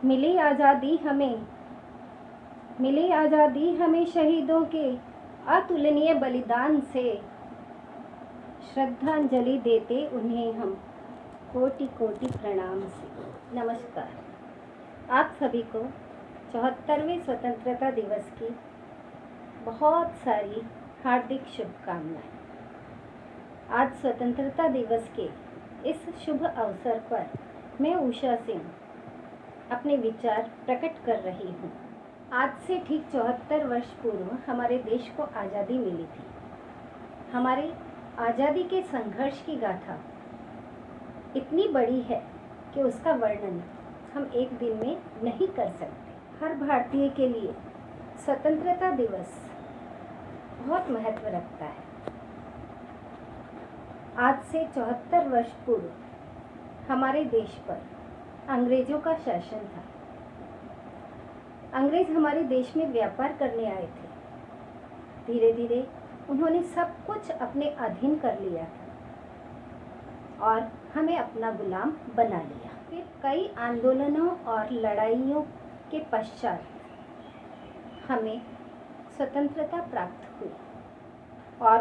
मिली आज़ादी हमें, मिली आज़ादी हमें शहीदों के अतुलनीय बलिदान से। श्रद्धांजलि देते उन्हें हम कोटि कोटि प्रणाम से। नमस्कार, आप सभी को 74वें स्वतंत्रता दिवस की बहुत सारी हार्दिक शुभकामनाएं। आज स्वतंत्रता दिवस के इस शुभ अवसर पर मैं उषा सिंह अपने विचार प्रकट कर रही हूँ। आज से ठीक 74 वर्ष पूर्व हमारे देश को आज़ादी मिली थी। हमारी आज़ादी के संघर्ष की गाथा इतनी बड़ी है कि उसका वर्णन हम एक दिन में नहीं कर सकते। हर भारतीय के लिए स्वतंत्रता दिवस बहुत महत्व रखता है। आज से 74 वर्ष पूर्व हमारे देश पर अंग्रेजों का शासन था। अंग्रेज हमारे देश में व्यापार करने आए थे। धीरे धीरे उन्होंने सब कुछ अपने अधीन कर लिया था और हमें अपना गुलाम बना लिया। फिर कई आंदोलनों और लड़ाइयों के पश्चात हमें स्वतंत्रता प्राप्त हुई और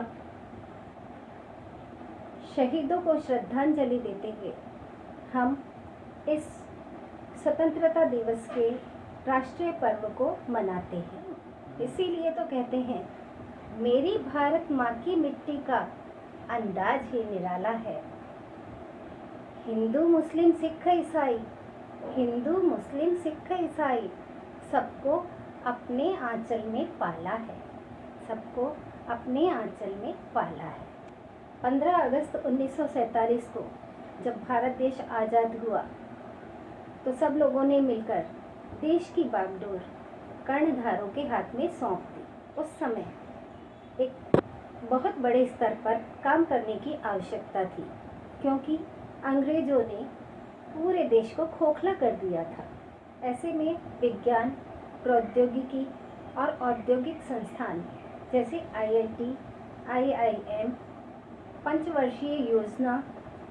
शहीदों को श्रद्धांजलि देते हुए हम इस स्वतंत्रता दिवस के राष्ट्रीय पर्व को मनाते हैं। इसीलिए तो कहते हैं, मेरी भारत माँ की मिट्टी का अंदाज ही निराला है। हिंदू मुस्लिम सिख ईसाई, हिंदू मुस्लिम सिख ईसाई सबको अपने आंचल में पाला है, सबको अपने आंचल में पाला है। 15 अगस्त 1947 को जब भारत देश आज़ाद हुआ तो सब लोगों ने मिलकर देश की बागडोर कर्णधारों के हाथ में सौंप दी। उस समय एक बहुत बड़े स्तर पर काम करने की आवश्यकता थी, क्योंकि अंग्रेजों ने पूरे देश को खोखला कर दिया था। ऐसे में विज्ञान, प्रौद्योगिकी और औद्योगिक संस्थान जैसे IIT, IIM, पंचवर्षीय योजना,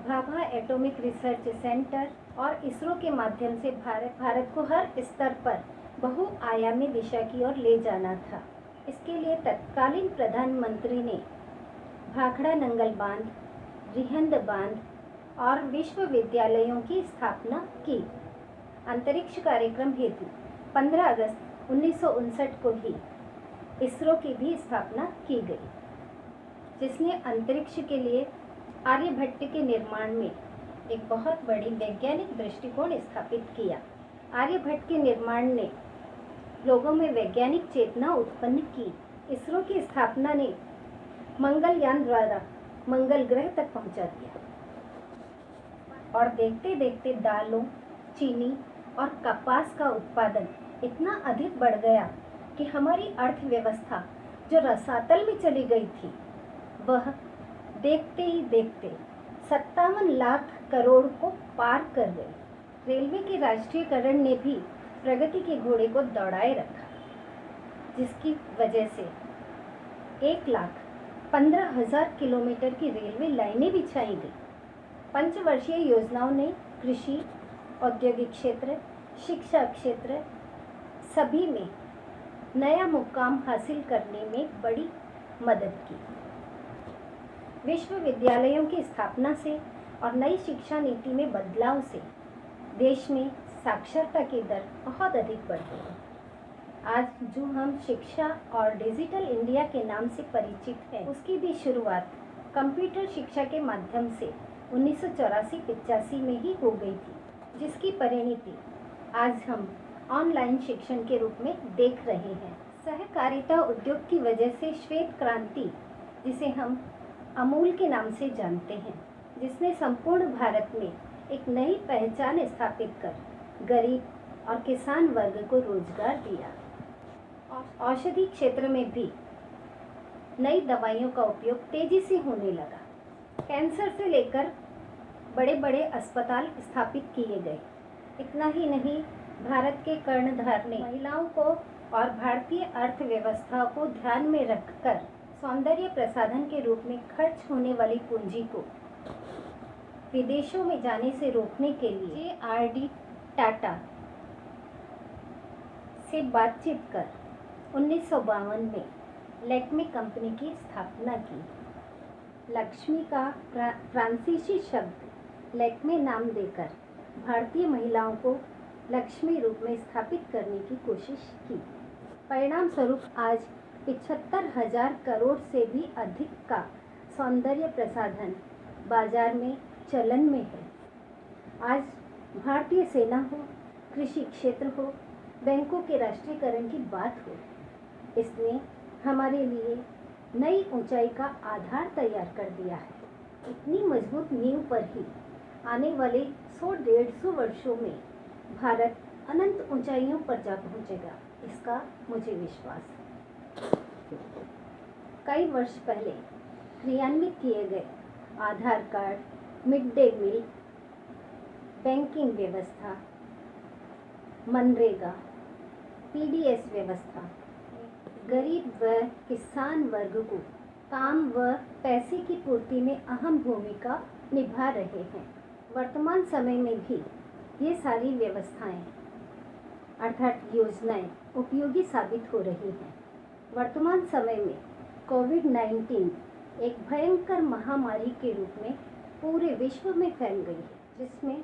भाभा एटॉमिक रिसर्च सेंटर और इसरो के माध्यम से भारत को हर स्तर पर बहुआयामी दिशा की ओर ले जाना था। इसके लिए तत्कालीन प्रधानमंत्री ने भाखड़ा नंगल बांध, रिहंद बांध और विश्वविद्यालयों की स्थापना की। अंतरिक्ष कार्यक्रम हेतु 15 अगस्त 1959 को ही इसरो की भी स्थापना की गई, जिसने अंतरिक्ष के लिए आर्यभट्ट के निर्माण में एक बहुत बड़ी वैज्ञानिक दृष्टिकोण स्थापित किया। आर्यभट्ट के निर्माण ने लोगों में वैज्ञानिक चेतना उत्पन्न की। इसरो की स्थापना ने मंगलयान द्वारा मंगल ग्रह तक पहुंचा दिया और देखते देखते दालों, चीनी और कपास का उत्पादन इतना अधिक बढ़ गया कि हमारी अर्थव्यवस्था जो रसातल में चली गई थी, वह देखते ही देखते 57 लाख करोड़ को पार कर गई। रेलवे के राष्ट्रीयकरण ने भी प्रगति के घोड़े को दौड़ाए रखा, जिसकी वजह से 1,15,000 किलोमीटर की रेलवे लाइनें बिछाई गई। पंचवर्षीय योजनाओं ने कृषि, औद्योगिक क्षेत्र, शिक्षा क्षेत्र सभी में नया मुकाम हासिल करने में बड़ी मदद की। विश्वविद्यालयों की स्थापना से और नई शिक्षा नीति में बदलाव से देश में साक्षरता की दर बहुत अधिक बढ़ गई। आज जो हम शिक्षा और डिजिटल इंडिया के नाम से परिचित हैं, उसकी भी शुरुआत कंप्यूटर शिक्षा के माध्यम से 1984-85 में ही हो गई थी, जिसकी परिणति आज हम ऑनलाइन शिक्षण के रूप में देख रहे हैं। सहकारिता उद्योग की वजह से श्वेत क्रांति, जिसे हम अमूल के नाम से जानते हैं, जिसने संपूर्ण भारत में एक नई पहचान स्थापित कर गरीब और किसान वर्ग को रोजगार दिया। औषधि क्षेत्र में भी नई दवाइयों का उपयोग तेजी से होने लगा। कैंसर से लेकर बड़े बड़े अस्पताल स्थापित किए गए। इतना ही नहीं, भारत के कर्णधार ने महिलाओं को और भारतीय अर्थव्यवस्था को ध्यान में रखकर सौंदर्य प्रसाधन के रूप में खर्च होने वाली पूंजी को विदेशों में जाने से रोकने के लिए JRD टाटा से बातचीत कर 1952 में लैक्मे कंपनी की स्थापना की। लक्ष्मी का फ्रांसीसी शब्द लैक्मे नाम देकर भारतीय महिलाओं को लक्ष्मी रूप में स्थापित करने की कोशिश की। परिणाम स्वरूप आज 75,000 करोड़ से भी अधिक का सौंदर्य प्रसाधन बाजार में चलन में है। आज भारतीय सेना हो, कृषि क्षेत्र हो, बैंकों के राष्ट्रीयकरण की बात हो, इसने हमारे लिए नई ऊंचाई का आधार तैयार कर दिया है। इतनी मजबूत नींव पर ही आने वाले 100-150 वर्षों में भारत अनंत ऊंचाइयों पर जा पहुंचेगा, इसका मुझे विश्वास है। कई वर्ष पहले क्रियान्वित किए गए Aadhaar card, mid day meal, banking व्यवस्था, मनरेगा, पीडीएस व्यवस्था गरीब व किसान वर्ग को काम व पैसे की पूर्ति में अहम भूमिका निभा रहे हैं। वर्तमान समय में भी ये सारी व्यवस्थाएं अर्थात योजनाएं उपयोगी साबित हो रही हैं। वर्तमान समय में कोविड-19 एक भयंकर महामारी के रूप में पूरे विश्व में फैल गई है, जिसमें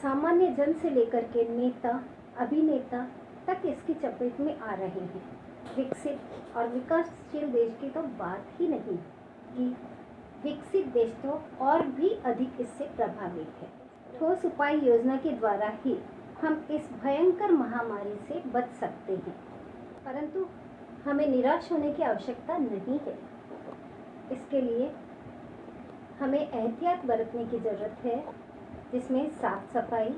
सामान्य जन से लेकर के नेता, अभिनेता तक इसकी चपेट में आ रहे हैं। विकसित और विकासशील देश की तो बात ही नहीं कि विकसित देश तो और भी अधिक इससे प्रभावित है। ठोस उपाय योजना के द्वारा ही हम इस भयंकर महामारी से बच सकते हैं, परंतु हमें निराश होने की आवश्यकता नहीं है। इसके लिए हमें एहतियात बरतने की ज़रूरत है, जिसमें साफ सफाई,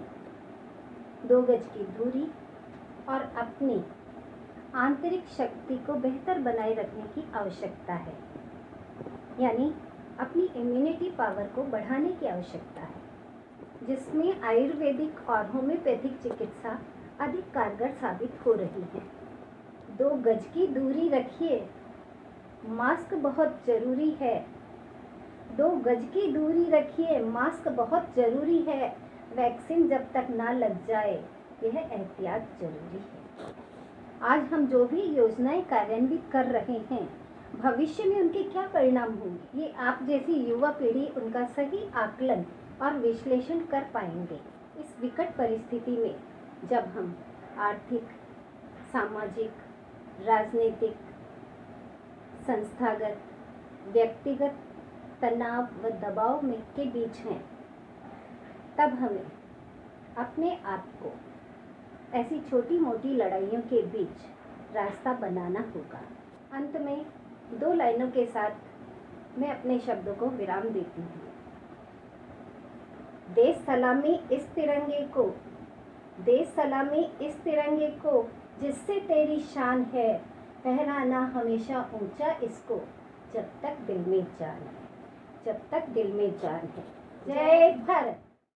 2 गज की दूरी और अपनी आंतरिक शक्ति को बेहतर बनाए रखने की आवश्यकता है, यानी अपनी इम्यूनिटी पावर को बढ़ाने की आवश्यकता है, जिसमें आयुर्वेदिक और होम्योपैथिक चिकित्सा अधिक कारगर साबित हो रही है। 2 गज की दूरी रखिए, मास्क बहुत ज़रूरी है। 2 गज की दूरी रखिए, मास्क बहुत ज़रूरी है। वैक्सीन जब तक ना लग जाए, यह एहतियात जरूरी है। आज हम जो भी योजनाएं कार्यान्वित कर रहे हैं, भविष्य में उनके क्या परिणाम होंगे, ये आप जैसी युवा पीढ़ी उनका सही आकलन और विश्लेषण कर पाएंगे। इस विकट परिस्थिति में जब हम आर्थिक, सामाजिक, राजनीतिक, संस्थागत, व्यक्तिगत तनाव व दबाव में के बीच हैं, तब हमें अपने आप को ऐसी छोटी मोटी लड़ाइयों के बीच रास्ता बनाना होगा। अंत में 2 लाइनों के साथ मैं अपने शब्दों को विराम देती हूँ। देश सलामी इस तिरंगे को, देश सलामी इस तिरंगे को, जिससे तेरी शान है, फहराना हमेशा ऊंचा इसको, जब तक दिल में जान है, जब तक दिल में जान है। जय भारत।